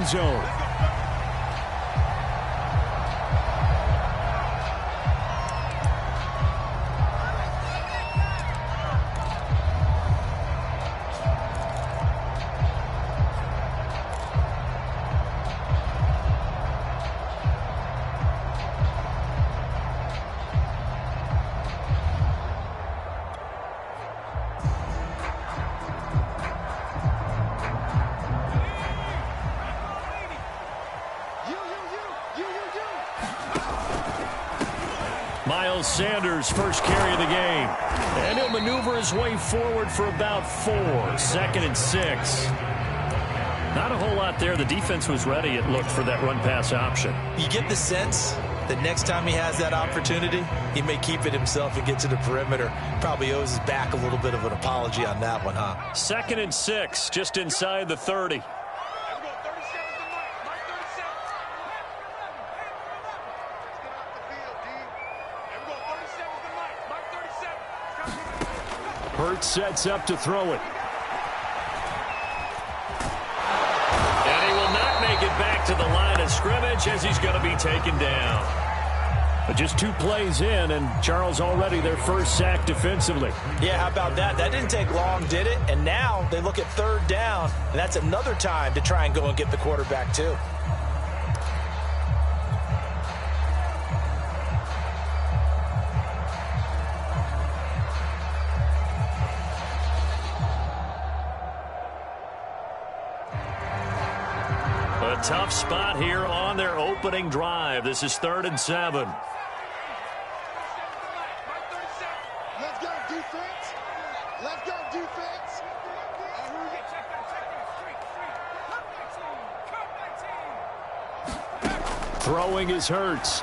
end zone. Sanders' first carry of the game. And he'll maneuver his way forward for about 4. 2nd and 6. Not a whole lot there. The defense was ready, it looked, for that run-pass option. You get the sense that next time he has that opportunity, he may keep it himself and get to the perimeter. Probably owes his back a little bit of an apology on that one, huh? 2nd and 6, just inside the 30. Hurts sets up to throw it. And he will not make it back to the line of scrimmage as he's going to be taken down. But just 2 plays in, and Charles already their first sack defensively. Yeah, how about that? That didn't take long, did it? And now they look at 3rd down, and that's another time to try and go and get the quarterback too. Tough spot here on their opening drive. This is 3rd and 7. Let's go defense. Let's go defense. Throwing is Hurts.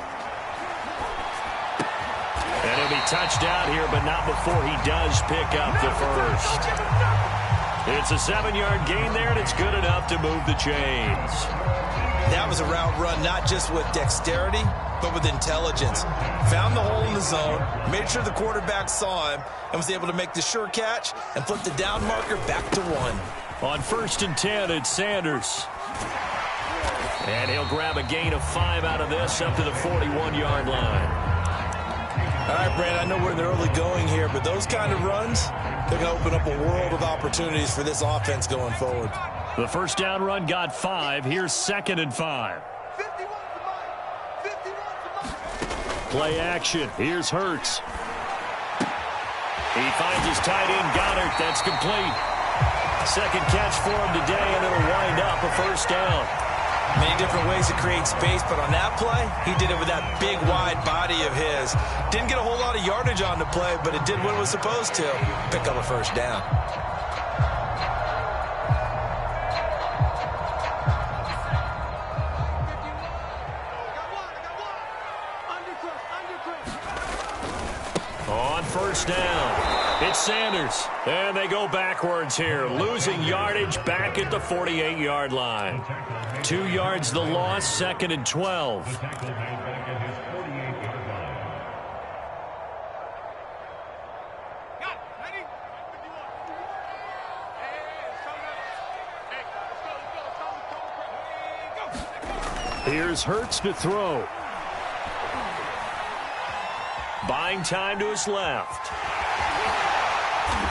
And he'll be touched out here, but not before he does pick up the first. It's a 7-yard gain there, and it's good enough to move the chains. That was a route run not just with dexterity, but with intelligence. Found the hole in the zone, made sure the quarterback saw him, and was able to make the sure catch and flip the down marker back to 1. On 1st and 10, it's Sanders. And he'll grab a gain of 5 out of this up to the 41-yard line. All right, Brandon, I know we're in the early going here, but those kind of runs, they're going to open up a world of opportunities for this offense going forward. The first down run got 5. Here's 2nd and 5. Play action. Here's Hurts. He finds his tight end, Goddard. That's complete. Second catch for him today, and it'll wind up a first down. Many different ways to create space, but on that play, he did it with that big, wide body of his. Didn't get a whole lot of yardage on the play, but it did what it was supposed to. Pick up a first down. On first down, it's Sanders. And they go backwards here, losing yardage back at the 48-yard line. 2 yards the loss, 2nd and 12. Here's Hurts to throw. Buying time to his left.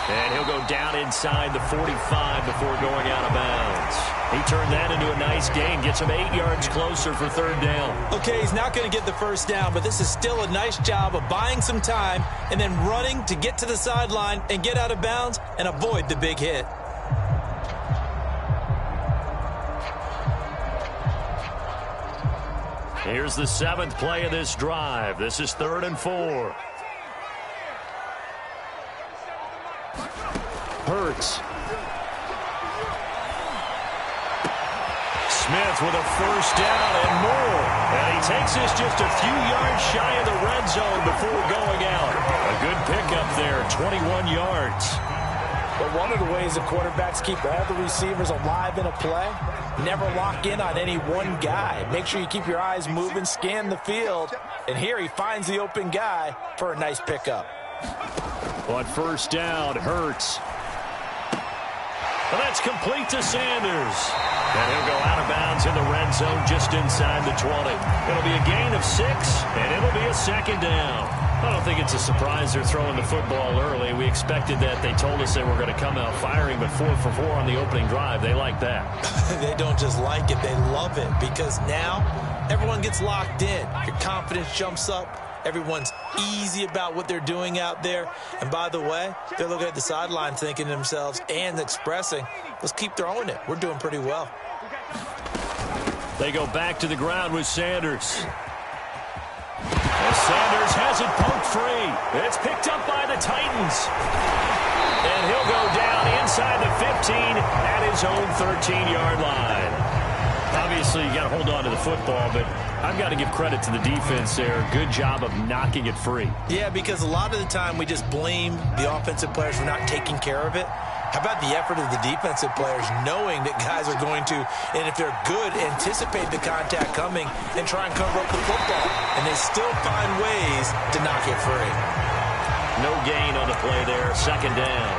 And he'll go down inside the 45 before going out of bounds. He turned that into a nice gain, gets him 8 yards closer for 3rd down. Okay, he's not going to get the first down, but this is still a nice job of buying some time and then running to get to the sideline and get out of bounds and avoid the big hit. Here's the 7th play of this drive. This is 3rd and 4. Hurts. Smith with a first down and more. And he takes this just a few yards shy of the red zone before going out. A good pickup there, 21 yards. But one of the ways that quarterbacks keep all the receivers alive in a play, never lock in on any one guy. Make sure you keep your eyes moving, scan the field. And here he finds the open guy for a nice pickup. On first down, Hurts. And that's complete to Sanders. And he'll go out of bounds in the red zone just inside the 20. It'll be a gain of 6, and it'll be a second down. I don't think it's a surprise they're throwing the football early. We expected that. They told us they were going to come out firing, but 4 for 4 on the opening drive. They like that. They don't just like it, they love it, because now everyone gets locked in. Your confidence jumps up. Everyone's easy about what they're doing out there. And by the way, they're looking at the sideline thinking to themselves and expressing, let's keep throwing it. We're doing pretty well. They go back to the ground with Sanders. And Sanders has it poked free. It's picked up by the Titans. And he'll go down inside the 15 at his own 13-yard line. Obviously, you got to hold on to the football, but I've got to give credit to the defense there. Good job of knocking it free. Yeah, because a lot of the time we just blame the offensive players for not taking care of it. How about the effort of the defensive players knowing that guys are going to, and if they're good, anticipate the contact coming and try and cover up the football. And they still find ways to knock it free. No gain on the play there. Second down.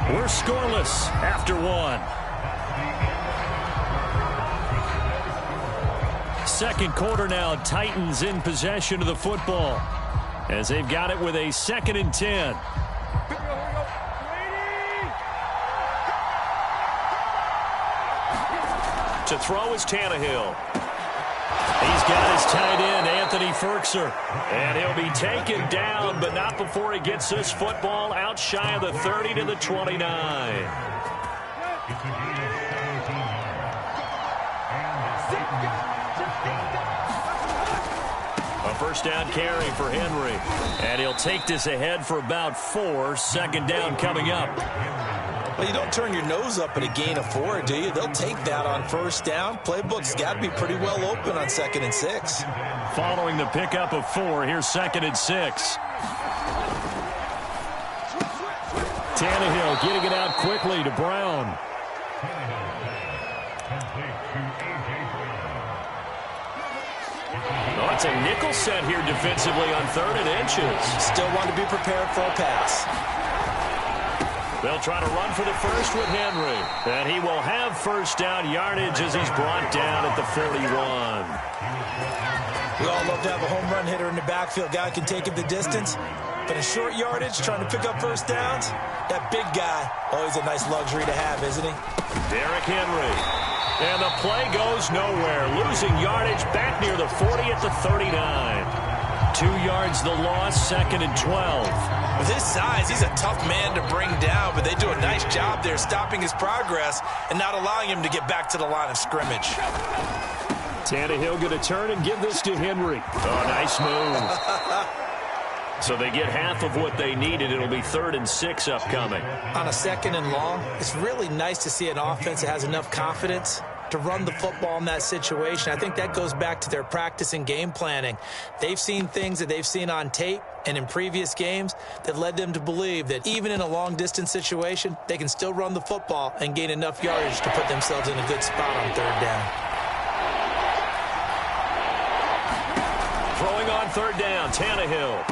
We're scoreless after 1. Second quarter now, Titans in possession of the football as they've got it with a 2nd and 10. To throw is Tannehill. He's got his tight end, Anthony Ferkser. And he'll be taken down, but not before he gets this football out shy of the 30 to the 29. A first down carry for Henry. And he'll take this ahead for about 4. Second down coming up. Well, you don't turn your nose up at a gain of 4, do you? They'll take that on first down. Playbook's got to be pretty well open on 2nd and 6. Following the pickup of 4, here's 2nd and 6. Tannehill getting it out quickly to Brown. Oh, it's a nickel set here defensively on 3rd and inches. Still want to be prepared for a pass. They'll try to run for the first with Henry. And he will have first down yardage as he's brought down at the 41. We all love to have a home run hitter in the backfield. Guy can take it the distance. But in short yardage, trying to pick up first downs, that big guy, always a nice luxury to have, isn't he? Derrick Henry. And the play goes nowhere. Losing yardage back near the 40 at the 39. 2 yards the loss, 2nd and 12. With his size, he's a tough man to bring down, but they do a nice job there stopping his progress and not allowing him to get back to the line of scrimmage. Tannehill going to turn and give this to Henry. Oh, nice move. So they get half of what they needed. It'll be 3rd and 6 upcoming. On a 2nd and long, it's really nice to see an offense that has enough confidence to run the football in that situation. I think that goes back to their practice and game planning. They've seen things that they've seen on tape and in previous games that led them to believe that even in a long-distance situation, they can still run the football and gain enough yardage to put themselves in a good spot on 3rd down. Throwing on 3rd down, Tannehill.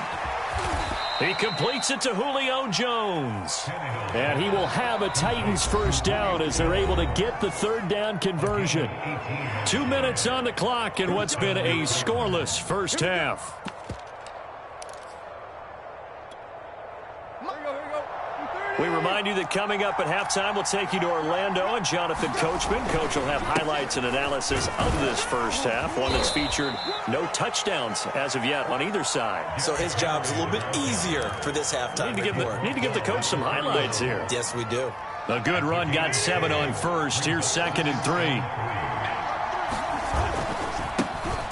He completes it to Julio Jones. And he will have a Titans first down as they're able to get the 3rd down conversion. 2 minutes on the clock in what's been a scoreless first half. We remind you that coming up at halftime, we'll take you to Orlando and Jonathan Coachman. Coach will have highlights and analysis of this first half, one that's featured no touchdowns as of yet on either side. So his job's a little bit easier for this halftime report. Need to give the coach some highlights here. Yes, we do. A good run, got 7 on first. Here's 2nd and 3.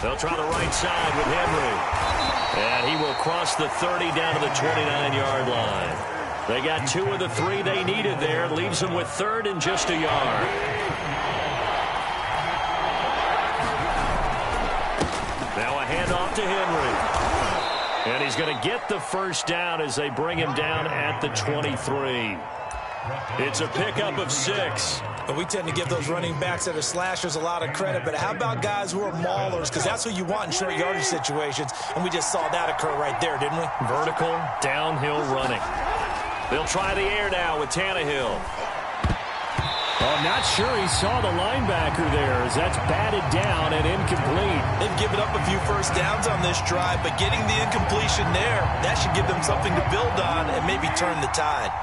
They'll try the right side with Henry. And he will cross the 30 down to the 29-yard line. They got 2 of the 3 they needed there. Leaves them with 3rd and just a yard. Now a handoff to Henry. And he's going to get the first down as they bring him down at the 23. It's a pickup of 6. But we tend to give those running backs that are slashers a lot of credit. But how about guys who are maulers? Because that's what you want in short yardage situations. And we just saw that occur right there, didn't we? Vertical, downhill running. They'll try the air now with Tannehill. Well, I'm not sure he saw the linebacker there as that's batted down and incomplete. They've given up a few first downs on this drive, but getting the incompletion there, that should give them something to build on and maybe turn the tide.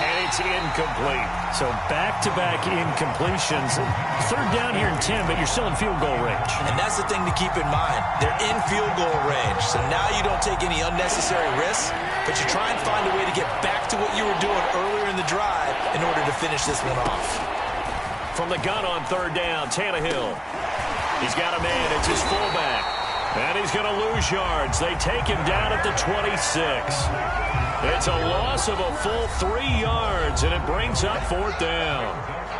And it's incomplete. So back-to-back incompletions. Third down here in 10, but you're still in field goal range. And that's the thing to keep in mind. They're in field goal range, so now you don't take any unnecessary risks, but you try and find a way to get back to what you were doing earlier in the drive in order to finish this one off. From the gun on third down, Tannehill. He's got a man. It's his fullback. And he's going to lose yards. They take him down at the 26. It's a loss of a full 3 yards, and it brings up fourth down.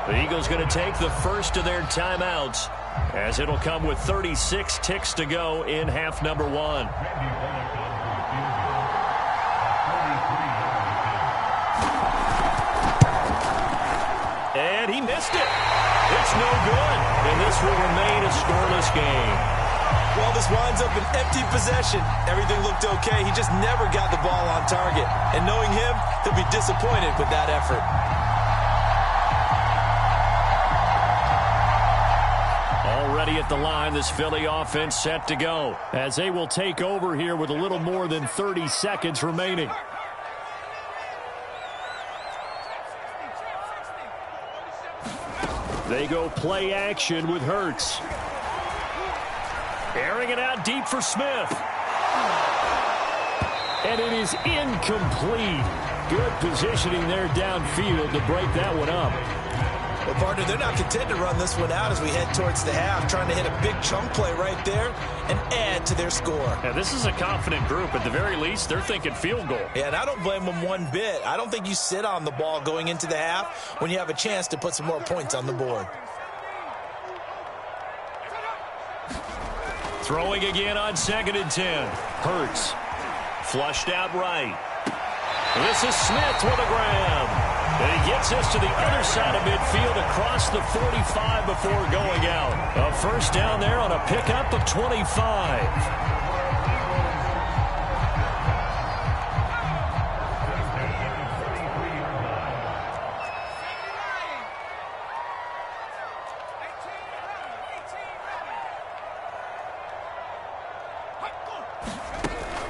The Eagles going to take the first of their timeouts, as it'll come with 36 ticks to go in half number 1. And he missed it. It's no good, and this will remain a scoreless game. Well, this winds up an empty possession. Everything looked okay. He just never got the ball on target. And knowing him, he'll be disappointed with that effort. Already at the line, this Philly offense set to go, as they will take over here with a little more than 30 seconds remaining. They go play action with Hurts. Airing it out deep for Smith. And it is incomplete. Good positioning there downfield to break that one up. Well, partner, they're not content to run this one out as we head towards the half, trying to hit a big chunk play right there and add to their score. Yeah, this is a confident group. At the very least, they're thinking field goal. Yeah, and I don't blame them one bit. I don't think you sit on the ball going into the half when you have a chance to put some more points on the board. Throwing again on 2nd and 10. Hurts. Flushed out right. This is Smith with a grab. And he gets us to the other side of midfield across the 45 before going out. A first down there on a pickup of 25.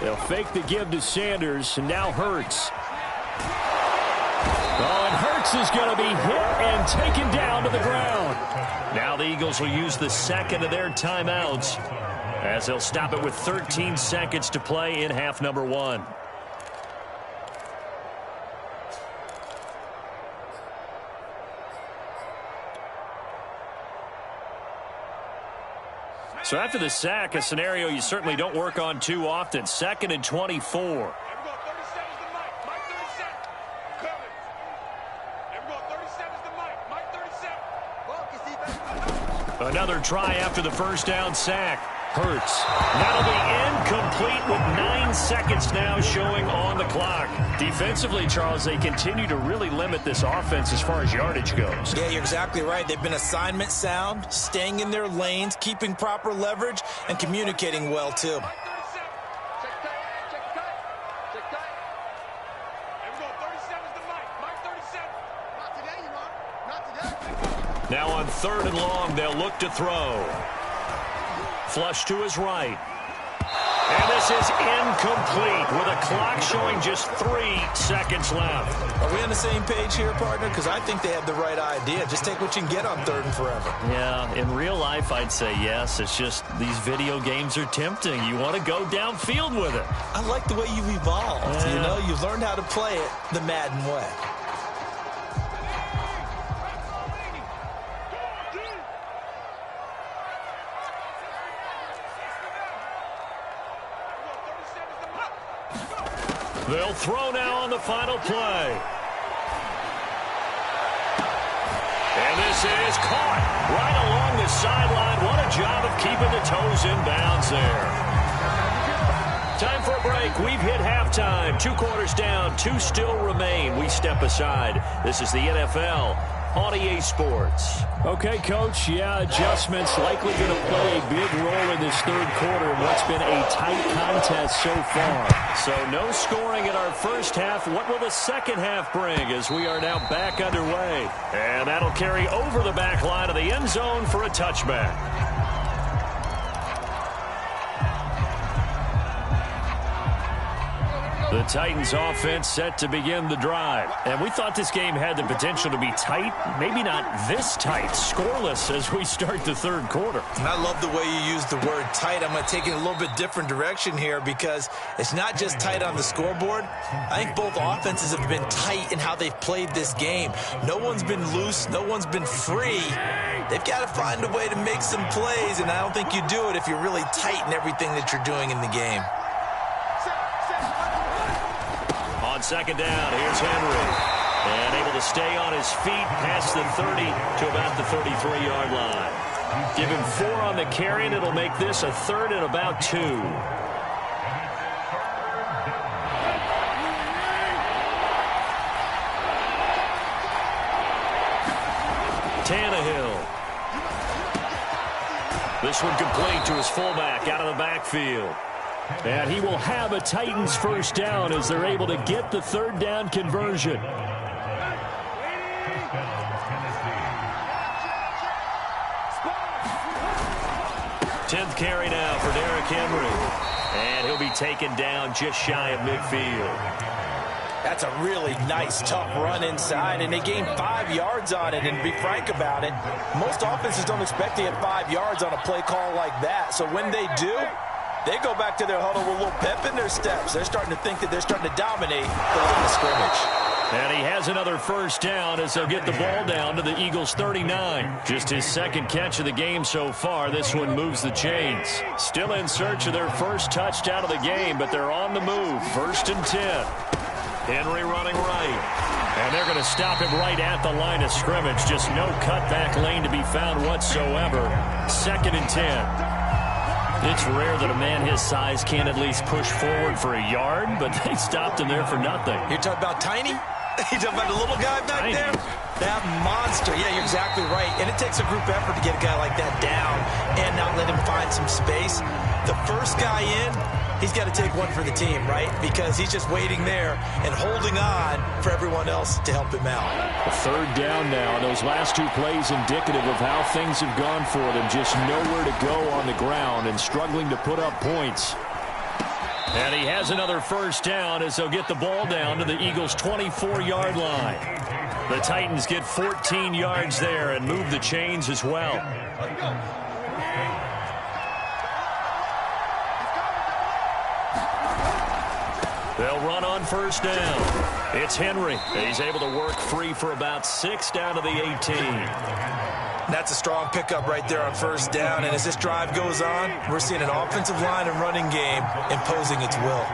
They'll fake the give to Sanders, and now Hurts. Oh, and Hurts is going to be hit and taken down to the ground. Now the Eagles will use the second of their timeouts, as they'll stop it with 13 seconds to play in half number 1. So after the sack, a scenario you certainly don't work on too often. 2nd and 24. Another try after the first down sack. Hurts. That'll be incomplete with 9 seconds now showing on the clock. Defensively, Charles, they continue to really limit this offense as far as yardage goes. Yeah, you're exactly right. They've been assignment sound, staying in their lanes, keeping proper leverage, and communicating well, too. Now on 3rd and long, they'll look to throw. Flush to his right. And this is incomplete with a clock showing just 3 seconds left. Are we on the same page here, partner? Because I think they had the right idea. Just take what you can get on 3rd and forever. Yeah, in real life, I'd say yes. It's just these video games are tempting. You want to go downfield with it. I like the way you've evolved. Yeah. You know, you've learned how to play it the Madden way. They'll throw now on the final play. And this is caught right along the sideline. What a job of keeping the toes in bounds there. Time for a break. We've hit halftime. 2 quarters down, 2 still remain. We step aside. This is the NFL on EA Sports. Okay, Coach, yeah, adjustments likely going to play a big role in this third quarter in what's been a tight contest so far. So no scoring in our first half. What will the second half bring as we are now back underway? And that'll carry over the back line of the end zone for a touchback. The Titans offense set to begin the drive. And we thought this game had the potential to be tight. Maybe not this tight, scoreless as we start the third quarter. And I love the way you use the word tight. I'm going to take it a little bit different direction here because it's not just tight on the scoreboard. I think both offenses have been tight in how they've played this game. No one's been loose. No one's been free. They've got to find a way to make some plays, and I don't think you do it if you're really tight in everything that you're doing in the game. On second down, here's Henry. And able to stay on his feet past the 30 to about the 33-yard line. Give him 4 on the carry, and it'll make this a third and about 2. Tannehill. This one complete to his fullback out of the backfield. And he will have a Titans first down as they're able to get the third down conversion. 10th carry now for Derrick Henry. And he'll be taken down just shy of midfield. That's a really nice, tough run inside, and they gained 5 yards on it. And to be frank about it, most offenses don't expect to get 5 yards on a play call like that. So when they do, they go back to their huddle with a little pep in their steps. They're starting to think that they're starting to dominate the line of scrimmage. And he has another first down as they'll get the ball down to the Eagles' 39. Just his second catch of the game so far. This one moves the chains. Still in search of their first touchdown of the game, but they're on the move. 1st and 10. Henry running right. And they're going to stop him right at the line of scrimmage. Just no cutback lane to be found whatsoever. 2nd and 10. It's rare that a man his size can't at least push forward for a yard, but they stopped him there for nothing. You're talking about Tiny? You're talking about the little guy back Tiny. there? That monster. Yeah, you're exactly right. And it takes a group effort to get a guy like that down and not let him find some space. The first guy in, he's got to take one for the team, right? Because he's just waiting there and holding on for everyone else to help him out. A third down now, and those last 2 plays indicative of how things have gone for them. Just nowhere to go on the ground and struggling to put up points. And he has another first down as they'll get the ball down to the Eagles' 24-yard line. The Titans get 14 yards there and move the chains as well. They'll run on first down. It's Henry. He's able to work free for about 6 down to the 18. That's a strong pickup right there on first down. And as this drive goes on, we're seeing an offensive line and running game imposing its will.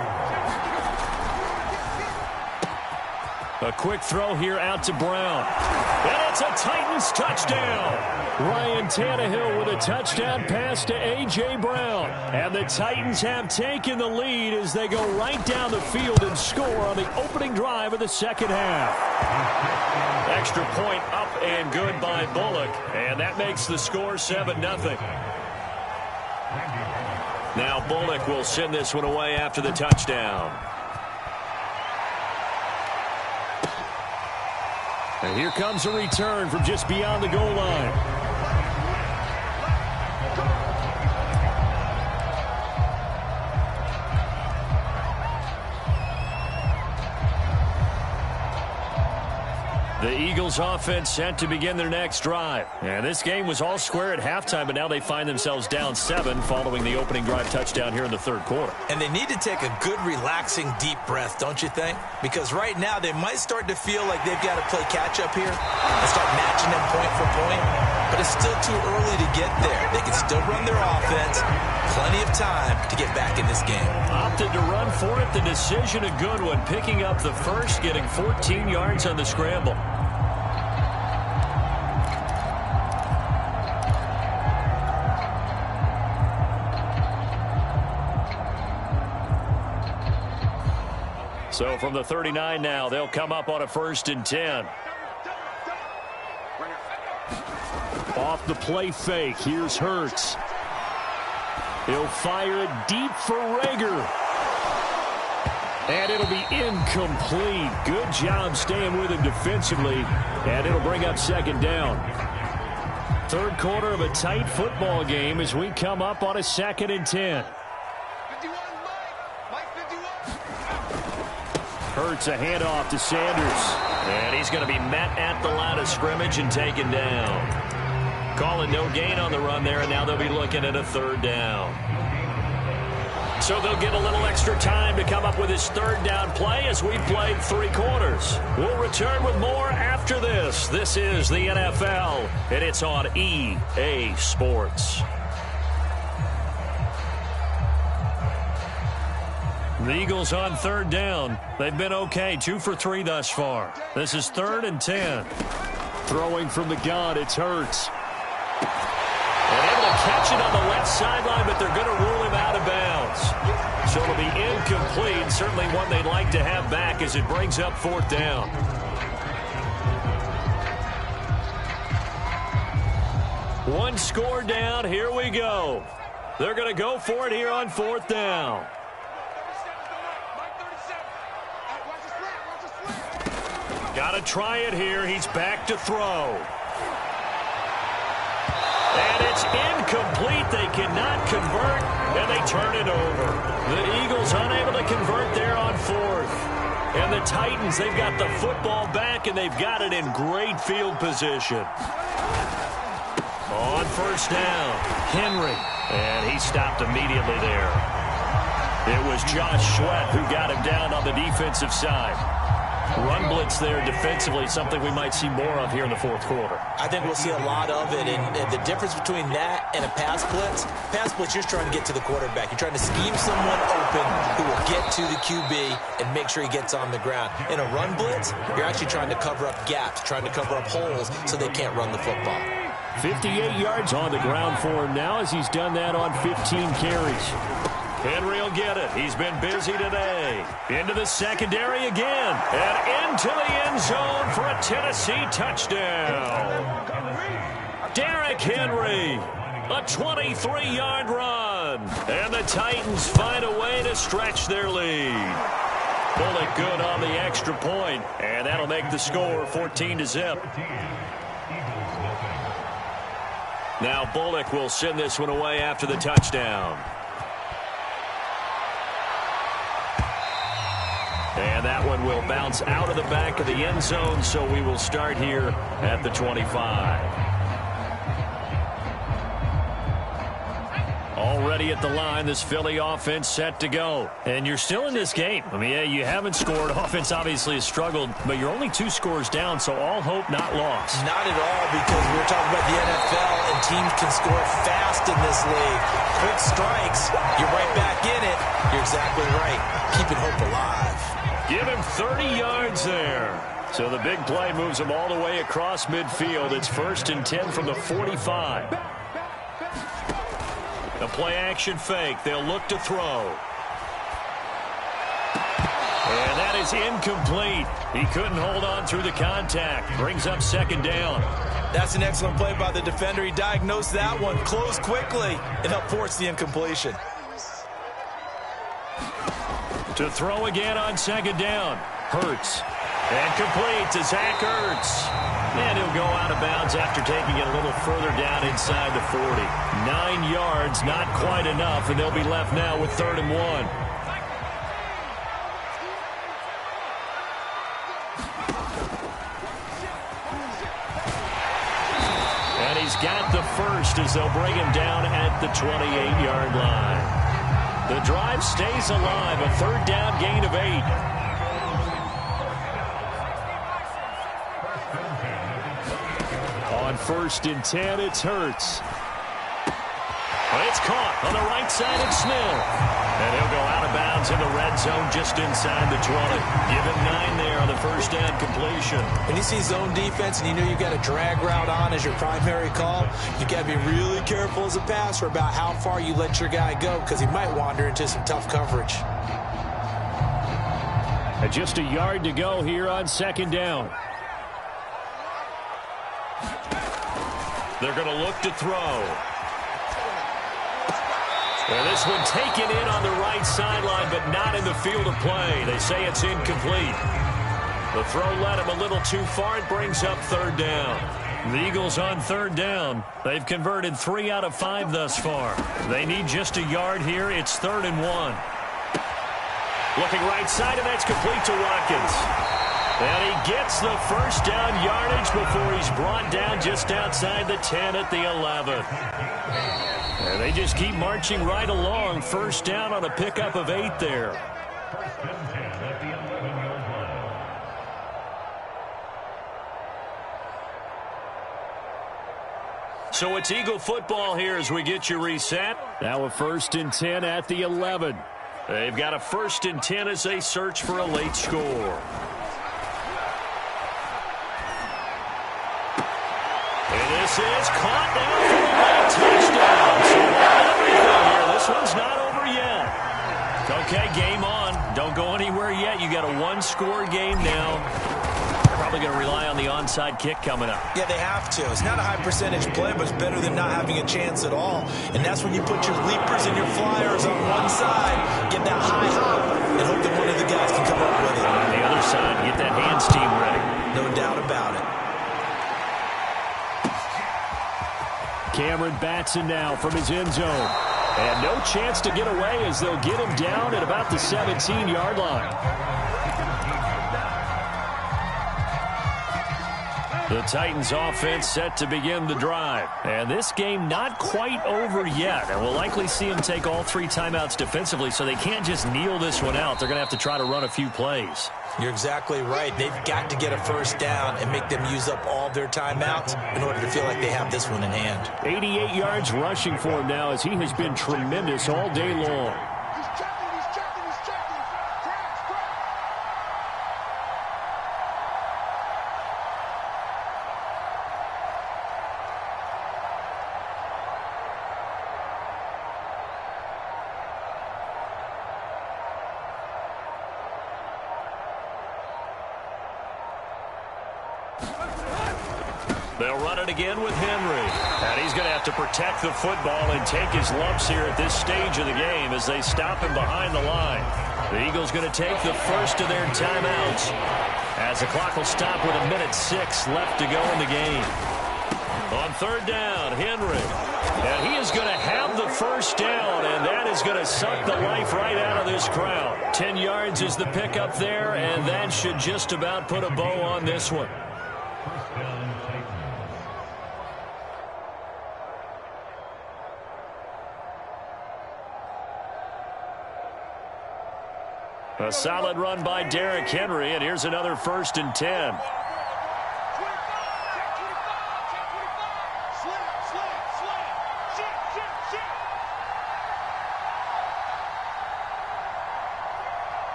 A quick throw here out to Brown. And it's a Titans touchdown. Ryan Tannehill with a touchdown pass to A.J. Brown. And the Titans have taken the lead as they go right down the field and score on the opening drive of the second half. Extra point up and good by Bullock. And that makes the score 7-0. Now Bullock will send this one away after the touchdown. And here comes a return from just beyond the goal line. The Eagles offense set to begin their next drive. And this game was all square at halftime, but now they find themselves down 7 following the opening drive touchdown here in the third quarter. And they need to take a good, relaxing, deep breath, don't you think? Because right now they might start to feel like they've got to play catch-up here and start matching them point for point. But it's still too early to get there. They can still run their offense. Plenty of time to get back in this game. Opted to run for it. The decision a good one. Picking up the first, getting 14 yards on the scramble. So from the 39 now, they'll come up on a 1st and 10. Off the play fake, here's Hurts. He'll fire it deep for Rager. And it'll be incomplete. Good job staying with him defensively. And it'll bring up second down. Third quarter of a tight football game as we come up on a 2nd and 10. Hurts a handoff to Sanders. And he's going to be met at the line of scrimmage and taken down. Calling no gain on the run there, and now they'll be looking at a 3rd down. So they'll get a little extra time to come up with his 3rd down play as we played 3 quarters. We'll return with more after this. This is the NFL, and it's on EA Sports. The Eagles on 3rd down. They've been okay, 2 for 3 thus far. This is 3rd and 10. Throwing from the gun, it's Hurts. And able to catch it on the left sideline, but they're going to rule him out of bounds. So it'll be incomplete. Certainly one they'd like to have back as it brings up 4th down. One score down. Here we go. They're going to go for it here on 4th down. Got to try it here. He's back to throw. And it's incomplete. They cannot convert, and they turn it over. The Eagles unable to convert there on 4th. And the Titans, they've got the football back, and they've got it in great field position. On 1st down, Henry. And he stopped immediately there. It was Josh Sweat who got him down on the defensive side. Run blitz there defensively, something we might see more of here in the 4th quarter. I think we'll see a lot of it, and the difference between that and a pass blitz, you're trying to get to the quarterback. You're trying to scheme someone open who will get to the QB and make sure he gets on the ground. In a run blitz, you're actually trying to cover up gaps, trying to cover up holes so they can't run the football. 58 yards on the ground for him now as he's done that on 15 carries. Henry will get it. He's been busy today. Into the secondary again. And into the end zone for a Tennessee touchdown. Derrick Henry. A 23-yard run. And the Titans find a way to stretch their lead. Bullock good on the extra point. And that'll make the score 14-0. Now Bullock will send this one away after the touchdown. And that one will bounce out of the back of the end zone, so we will start here at the 25. Already at the line, this Philly offense set to go. And you're still in this game. I mean, yeah, you haven't scored. Offense obviously has struggled, but you're only 2 scores down, so all hope not lost. Not at all, because we're talking about the NFL, and teams can score fast in this league. Quick strikes, you're right back in it. You're exactly right. Keeping hope alive. Give him 30 yards there. So the big play moves him all the way across midfield. It's 1st and 10 from the 45. A play action fake. They'll look to throw. And that is incomplete. He couldn't hold on through the contact. Brings up 2nd down. That's an excellent play by the defender. He diagnosed that one, closed quickly, and helped force the incompletion. To throw again on 2nd down. Hurts. And complete to Zach Ertz. And he'll go out of bounds after taking it a little further down inside the 40. 9 yards, not quite enough, and they'll be left now with 3rd and 1. And he's got the first as they'll bring him down at the 28-yard line. The drive stays alive, a 3rd down gain of 8. On 1st and 10, it's Hurts. It's caught on the right side of Smith. And he'll go out of bounds in the red zone just inside the 20. Give him 9 there on the 1st down completion. When you see zone defense and you know you've got a drag route on as your primary call, you got to be really careful as a passer about how far you let your guy go because he might wander into some tough coverage. Just a yard to go here on 2nd down. They're going to look to throw. And this one taken in on the right sideline, but not in the field of play. They say it's incomplete. The throw led him a little too far. It brings up third down. The Eagles on third down. They've converted 3 out of 5 thus far. They need just a yard here. It's 3rd and 1. Looking right side, and that's complete to Watkins. And he gets the first down yardage before he's brought down just outside the 10 at the 11. And they just keep marching right along. First down on a pickup of 8 there. So it's Eagle football here as we get you reset. Now a 1st and 10 at the 11. They've got a 1st and 10 as they search for a late score. And this is caught now for a late touchdown. So everything here. This one's not over yet. Okay, game on. Don't go anywhere yet. You got a 1-score game now. Probably going to rely on the onside kick coming up. Yeah, they have to. It's not a high percentage play, but it's better than not having a chance at all. And that's when you put your leapers and your flyers on one side, get that high hop, and hope that one of the guys can come up with it. On the other side, get that hands team ready. No doubt about it. Cameron Batson now from his end zone. And no chance to get away as they'll get him down at about the 17-yard line. The Titans offense set to begin the drive. And this game not quite over yet. And we'll likely see them take all 3 timeouts defensively, so they can't just kneel this one out. They're going to have to try to run a few plays. You're exactly right. They've got to get a first down and make them use up all their timeouts in order to feel like they have this one in hand. 88 yards rushing for him now as he has been tremendous all day long. He's checking, he's checking, he's checking. Crash. They'll run it again with Henry. And he's going to have to protect the football and take his lumps here at this stage of the game as they stop him behind the line. The Eagles going to take the first of their timeouts as the clock will stop with 1:06 left to go in the game. On third down, Henry. And he is going to have the first down, and that is going to suck the life right out of this crowd. 10 yards is the pickup there, and that should just about put a bow on this one. A solid run by Derrick Henry, and here's another 1st and 10.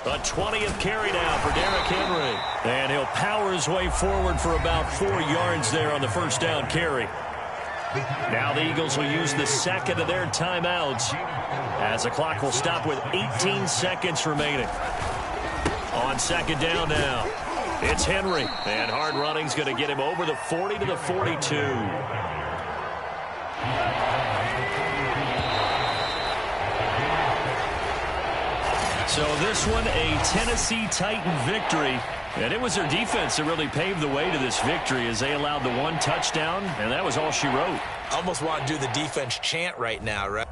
A 20th carry now for Derrick Henry. And he'll power his way forward for about 4 yards there on the first down carry. Now the Eagles will use the second of their timeouts as the clock will stop with 18 seconds remaining. On second down now, it's Henry. And hard running's going to get him over the 40 to the 42. So this one, a Tennessee Titan victory. And it was their defense that really paved the way to this victory as they allowed the 1 touchdown, and that was all she wrote. I almost want to do the defense chant right now, right?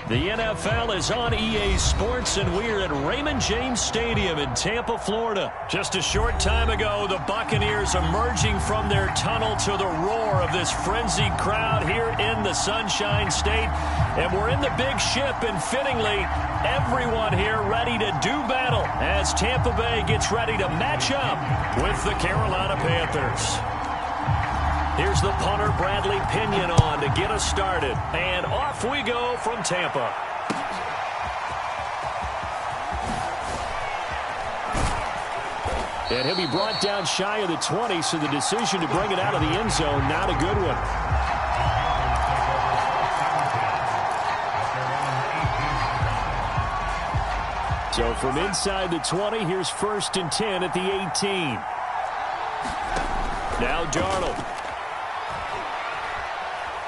The NFL is on EA Sports, and we're at Raymond James Stadium in Tampa, Florida. Just a short time ago, the Buccaneers emerging from their tunnel to the roar of this frenzied crowd here in the Sunshine State. And we're in the big ship, and fittingly, everyone here ready to do battle as Tampa Bay gets ready to match up with the Carolina Panthers. Here's the punter, Bradley Pinion, on to get us started. And off we go from Tampa. And he'll be brought down shy of the 20, so the decision to bring it out of the end zone, not a good one. So from inside the 20, here's 1st and 10 at the 18. Now Darnold.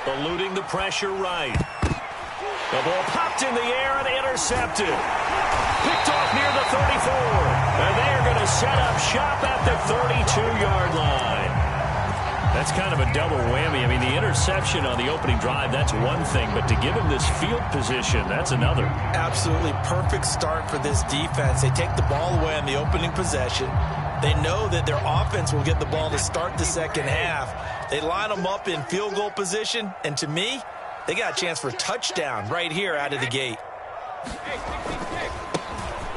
Eluding the pressure right. The ball popped in the air and intercepted. Picked off near the 34. And they're going to set up shop at the 32-yard line. That's kind of a double whammy. I mean, the interception on the opening drive, that's one thing. But to give him this field position, that's another. Absolutely perfect start for this defense. They take the ball away on the opening possession. They know that their offense will get the ball to start the second half. They line them up in field goal position, and to me, they got a chance for a touchdown right here out of the gate.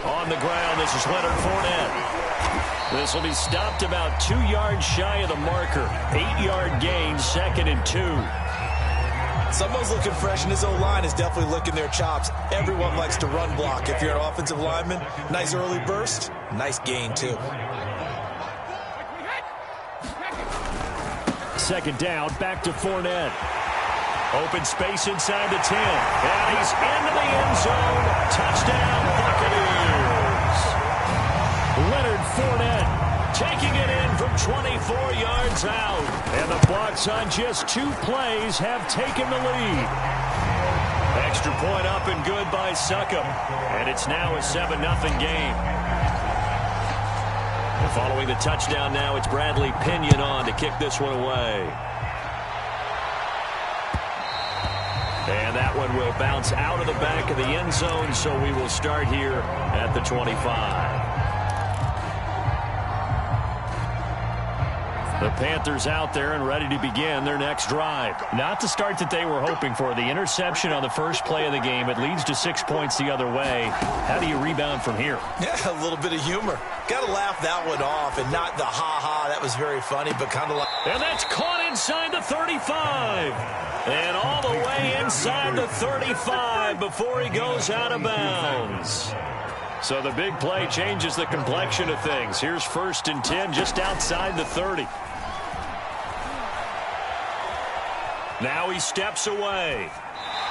On the ground, this is Leonard Fournette. This will be stopped about 2 yards shy of the marker. 8-yard gain, 2nd and 2. Someone's looking fresh, and his O-line is definitely licking their chops. Everyone likes to run block. If you're an offensive lineman, nice early burst, nice gain too. 2nd down, back to Fournette. Open space inside the 10. And he's into the end zone. Touchdown, Buccaneers. Leonard Fournette taking it in from 24 yards out. And the Bucs on just 2 plays have taken the lead. Extra point up and good by Succop. And it's now a 7-0 game. And following the touchdown now, it's Bradley Pinion on to kick this one away. And that one will bounce out of the back of the end zone, so we will start here at the 25. The Panthers out there and ready to begin their next drive. Not the start that they were hoping for. The interception on the first play of the game. It leads to 6 points the other way. How do you rebound from here? Yeah, a little bit of humor. Got to laugh that one off and not the ha-ha. That was very funny, but kind of like... And that's caught inside the 35. And all the way inside the 35 before he goes out of bounds. So the big play changes the complexion of things. Here's 1st and 10 just outside the 30. Now he steps away.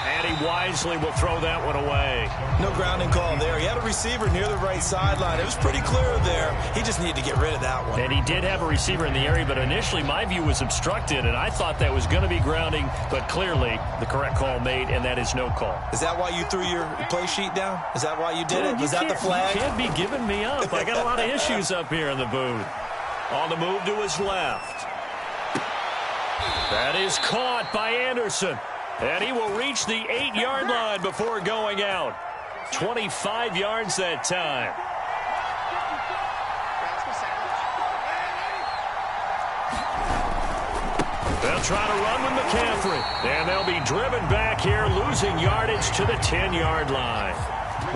And he wisely will throw that one away. No grounding call there. He had a receiver near the right sideline. It was pretty clear there. He just needed to get rid of that one. And he did have a receiver in the area, but initially my view was obstructed, and I thought that was going to be grounding, but clearly the correct call made, and that is no call. Is that why you threw your play sheet down? Is that why you did it? Was that the flag? You can't be giving me up. I got a lot of issues up here in the booth. On the move to his left. That is caught by Anderson. And he will reach the 8-yard line before going out. 25 yards that time. They'll try to run with McCaffrey. And they'll be driven back here, losing yardage to the 10-yard line.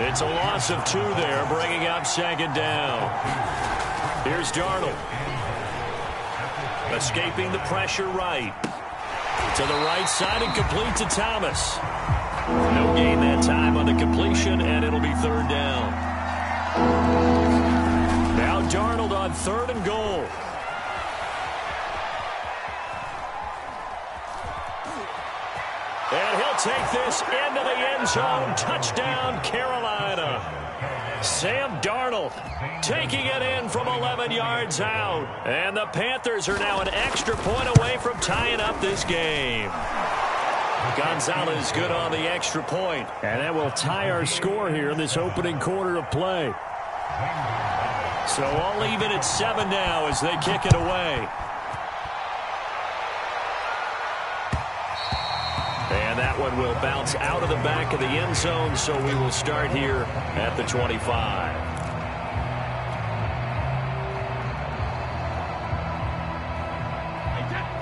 It's a loss of 2 there, bringing up 2nd down. Here's Darnold. Escaping the pressure right. To the right side and complete to Thomas. No gain that time on the completion, and it'll be 3rd down. Now Darnold on 3rd and goal. And he'll take this into the end zone. Touchdown, Carolina. Sam Darnold taking it in from 11 yards out. And the Panthers are now an extra point away from tying up this game. Gonzalez good on the extra point. And that will tie our score here in this opening quarter of play. So all even at 7 now as they kick it away. And that one will bounce out of the back of the end zone, so we will start here at the 25.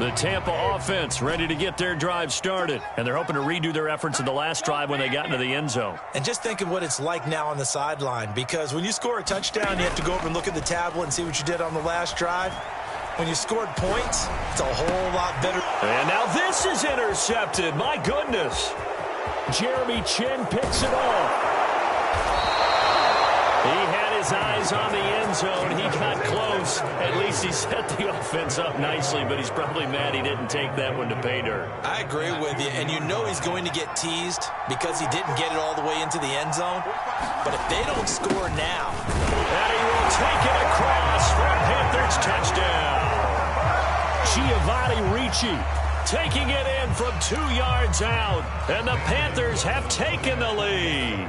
The Tampa offense ready to get their drive started, and they're hoping to redo their efforts in the last drive when they got into the end zone. And just think of what it's like now on the sideline, because when you score a touchdown, you have to go over and look at the tablet and see what you did on the last drive. When you scored points, it's a whole lot better. And now this is intercepted. My goodness. Jeremy Chin picks it off. He had his eyes on the end zone. He got close. At least he set the offense up nicely, but he's probably mad he didn't take that one to pay dirt. I agree with you, and you know he's going to get teased because he didn't get it all the way into the end zone. But if they don't score now, and he will take it across for a Panthers touchdown. Giovanni Ricci taking it in from 2 yards out, and the Panthers have taken the lead.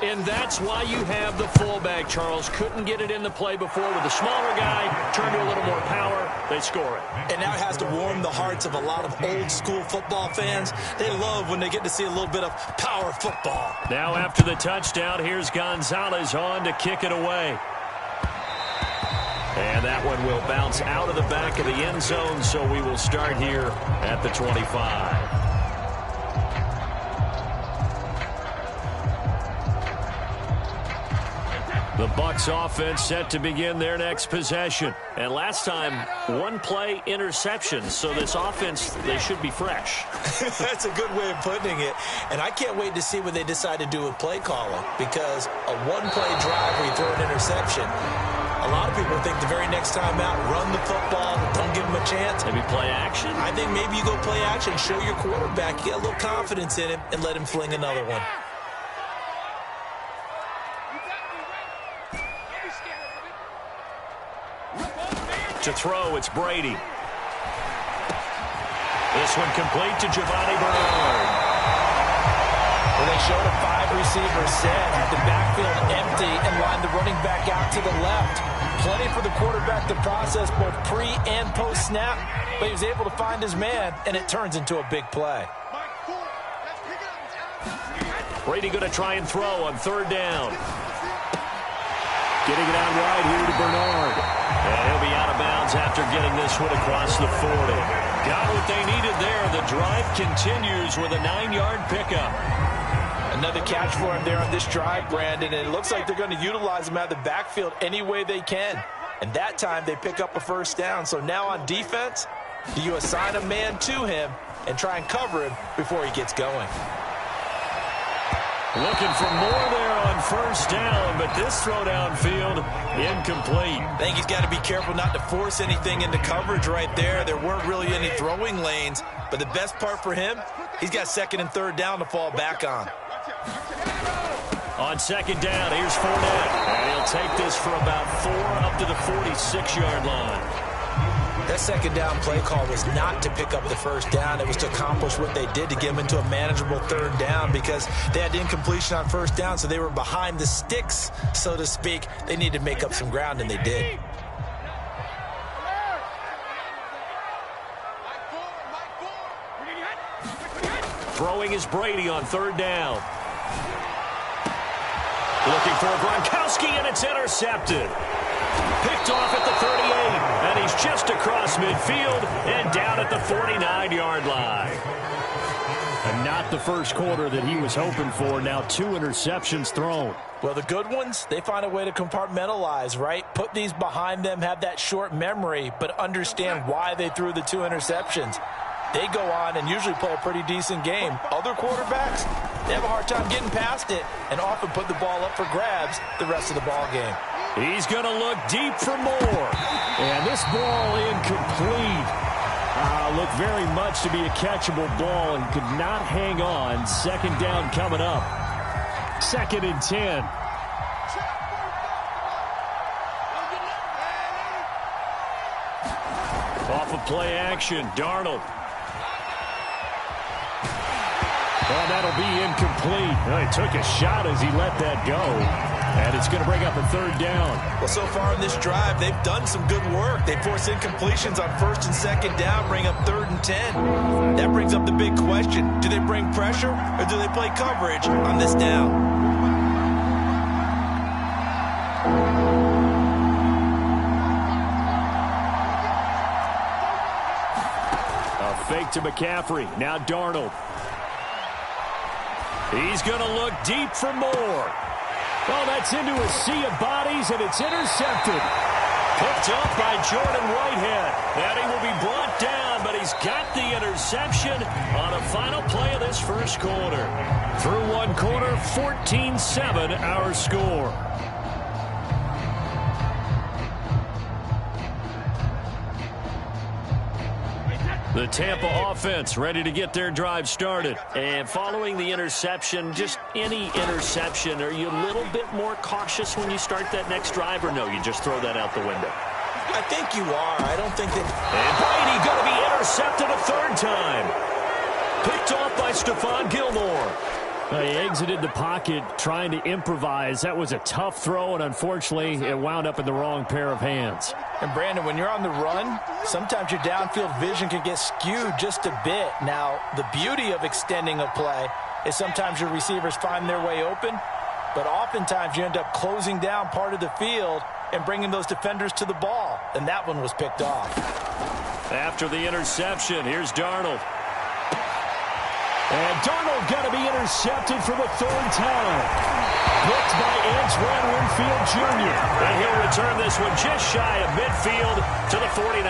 And that's why you have the fullback, Charles. Couldn't get it in the play before with the smaller guy. Turned to a little more power. They score it. And now it has to warm the hearts of a lot of old-school football fans. They love when they get to see a little bit of power football. Now after the touchdown, here's Gonzalez on to kick it away. And that one will bounce out of the back of the end zone, so we will start here at the 25. The Bucs offense set to begin their next possession. And last time, one play interception. So this offense, they should be fresh. That's a good way of putting it. And I can't wait to see what they decide to do with play calling. Because a one-play drive where you throw an interception, a lot of people think the very next time out, run the football, don't give them a chance. Maybe play action? I think maybe you go play action, show your quarterback, get a little confidence in him, and let him fling another one. To throw, it's Brady. This one complete to Giovanni Bernard. Well, they showed a 5-receiver set, had the backfield empty, and lined the running back out to the left. Plenty for the quarterback to process both pre- and post-snap, but he was able to find his man, and it turns into a big play. Brady going to try and throw on third down. Getting it out wide here to Bernard. And he'll be out of bounds after getting this one across the 40. Got what they needed there. The drive continues with a 9-yard pickup. Another catch for him there on this drive, Brandon, and it looks like they're going to utilize him out of the backfield any way they can. And that time they pick up a first down. So now on defense, do you assign a man to him and try and cover him before he gets going? Looking for more there on first down, but this throw downfield incomplete. I think he's got to be careful not to force anything into coverage right there. There weren't really any throwing lanes, but the best part for him, he's got second and third down to fall back on. On second down, here's Fournette, and he'll take this for about 4 up to the 46-yard line. That second down play call was not to pick up the first down. It was to accomplish what they did to get them into a manageable third down because they had incompletion on first down, so they were behind the sticks, so to speak. They needed to make up some ground, and they did. Throwing is Brady on third down. Looking for Gronkowski, and it's intercepted. Picked off at the 38, and he's just across midfield and down at the 49-yard line. And not the first quarter that he was hoping for. Now 2 interceptions thrown. Well, the good ones, they find a way to compartmentalize, right? Put these behind them, have that short memory, but understand why they threw the 2 interceptions. They go on and usually play a pretty decent game. Other quarterbacks, they have a hard time getting past it and often put the ball up for grabs the rest of the ball game. He's going to look deep for more. And this ball incomplete. Looked very much to be a catchable ball and could not hang on. Second down coming up. 2nd and 10. Off of play action, Darnold. Well, that'll be incomplete. Well, he took a shot as he let that go. And it's going to bring up a third down. Well, so far in this drive, they've done some good work. They force incompletions on first and second down, bring up 3rd and 10. That brings up the big question. Do they bring pressure or do they play coverage on this down? A fake to McCaffrey. Now Darnold. He's going to look deep for more. Oh, that's into a sea of bodies, and it's intercepted. Picked up by Jordan Whitehead. And he will be brought down, but he's got the interception on the final play of this first quarter. Through one quarter, 14-7 our score. The Tampa offense ready to get their drive started. And following the interception, just any interception, are you a little bit more cautious when you start that next drive, or no, you just throw that out the window? I think you are. I don't think that... And Brady going to be intercepted a third time. Picked off by Stephon Gilmore. He exited the pocket trying to improvise. That was a tough throw, and unfortunately, it wound up in the wrong pair of hands. And, Brandon, when you're on the run, sometimes your downfield vision can get skewed just a bit. Now, the beauty of extending a play is sometimes your receivers find their way open, but oftentimes you end up closing down part of the field and bringing those defenders to the ball, and that one was picked off. After the interception, here's Darnold. And Darnold got to be intercepted for the third time. Blocked by Antoine Winfield Jr. And he'll return this one just shy of midfield to the 49.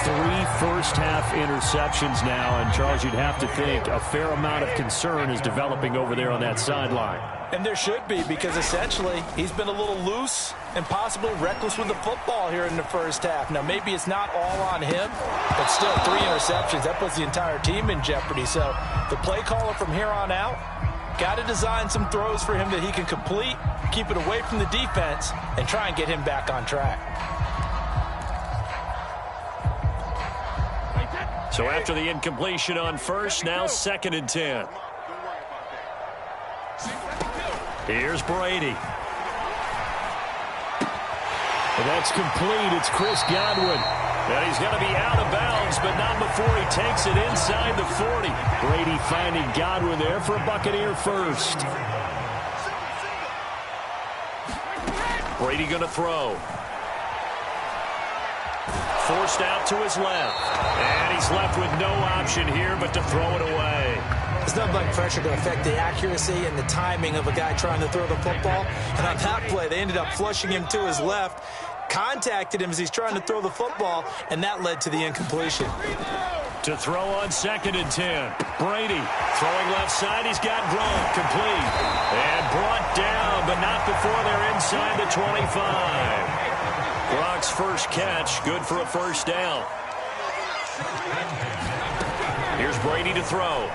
3 first-half interceptions now, and Charles, you'd have to think a fair amount of concern is developing over there on that sideline. And there should be, because essentially he's been a little loose and possibly reckless with the football here in the first half. Now, maybe it's not all on him, but still 3 interceptions. That puts the entire team in jeopardy. So the play caller from here on out got to design some throws for him that he can complete, keep it away from the defense, and try and get him back on track. So after the incompletion on first, now 2nd and 10. Here's Brady. And that's complete. It's Chris Godwin. And he's going to be out of bounds, but not before he takes it inside the 40. Brady finding Godwin there for a Buccaneer first. Brady going to throw. Forced out to his left. And he's left with no option here but to throw it away. There's nothing like pressure to affect the accuracy and the timing of a guy trying to throw the football. And on that play, they ended up flushing him to his left, contacted him as he's trying to throw the football, and that led to the incompletion. To throw on 2nd and 10. Brady throwing left side. He's got Gronk complete. And brought down, but not before they're inside the 25. Gronk's first catch, good for a first down. Here's Brady to throw.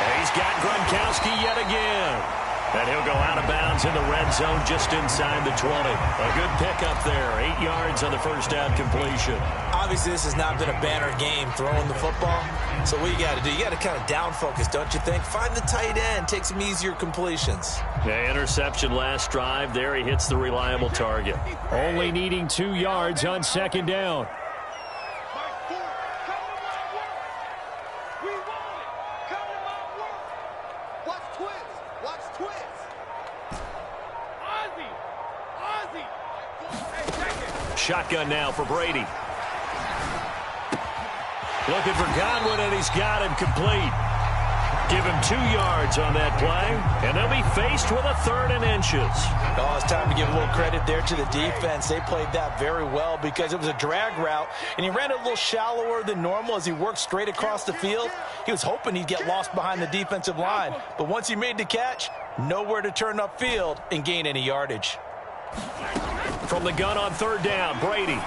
And he's got Gronkowski yet again. And he'll go out of bounds in the red zone just inside the 20. A good pickup there. 8 yards on the first down completion. Obviously, this has not been a banner game throwing the football. So what you got to do, you got to kind of down focus, don't you think? Find the tight end, take some easier completions. Yeah, interception last drive. There he hits the reliable target. Only needing 2 yards on 2nd down. Shotgun now for Brady. Looking for Godwin, and he's got him complete. Give him 2 yards on that play, and they'll be faced with a 3rd and inches. Oh, it's time to give a little credit there to the defense. They played that very well because it was a drag route, and he ran it a little shallower than normal as he worked straight across the field. He was hoping he'd get lost behind the defensive line, but once he made the catch, nowhere to turn upfield and gain any yardage. From the gun on 3rd down, Brady.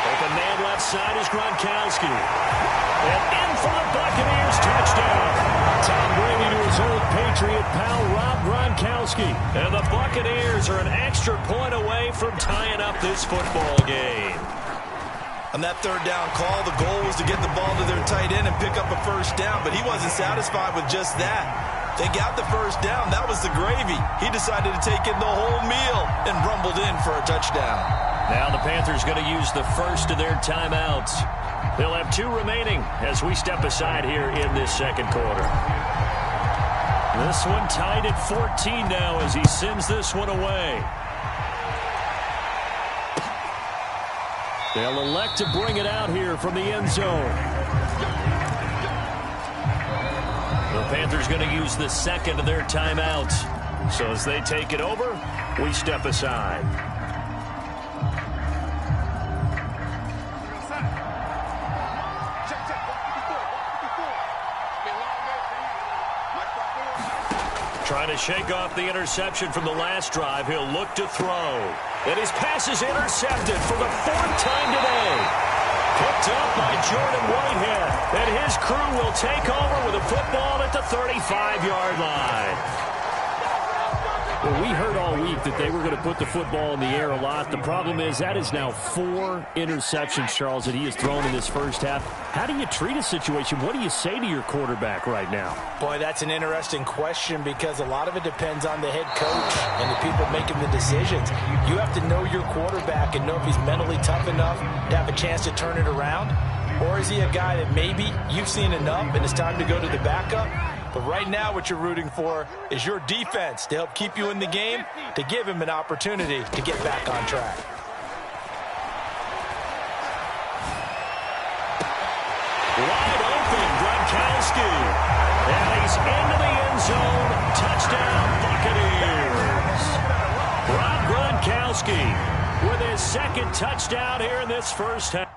Open man left side is Gronkowski. And in for the Buccaneers, touchdown. Tom Brady to his old Patriot pal, Rob Gronkowski. And the Buccaneers are an extra point away from tying up this football game. On that third down call, the goal was to get the ball to their tight end and pick up a first down, but he wasn't satisfied with just that. They got the first down. That was the gravy. He decided to take in the whole meal and rumbled in for a touchdown. Now the Panthers going to use the first of their timeouts. They'll have 2 remaining as we step aside here in this second quarter. This one tied at 14 now as he sends this one away. They'll elect to bring it out here from the end zone. The Panthers going to use the second of their timeouts. So as they take it over, we step aside. Trying to shake off the interception from the last drive. He'll look to throw. And his pass is intercepted for the 4th time today. Picked up by Jordan Whitehead. And his crew will take over with a football at the 35-yard line. Well, we heard all week that they were going to put the football in the air a lot. The problem is that is now 4 interceptions, Charles, that he has thrown in this first half. How do you treat a situation? What do you say to your quarterback right now? Boy, that's an interesting question because a lot of it depends on the head coach and the people making the decisions. You have to know your quarterback and know if he's mentally tough enough to have a chance to turn it around. Or is he a guy that maybe you've seen enough and it's time to go to the backup? But right now what you're rooting for is your defense to help keep you in the game, to give him an opportunity to get back on track. Wide open, Gronkowski. And he's into the end zone. Touchdown, Buccaneers. Rob Gronkowski with his 2nd touchdown here in this first half.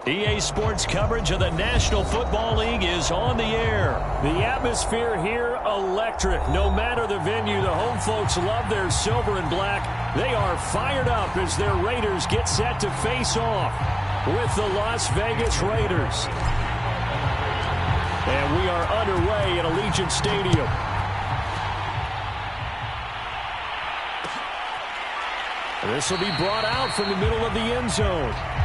EA Sports coverage of the National Football League is on the air. The atmosphere here, electric. No matter the venue, the home folks love their silver and black. They are fired up as their Raiders get set to face off with the Las Vegas Raiders. And we are underway at Allegiant Stadium. This will be brought out from the middle of the end zone.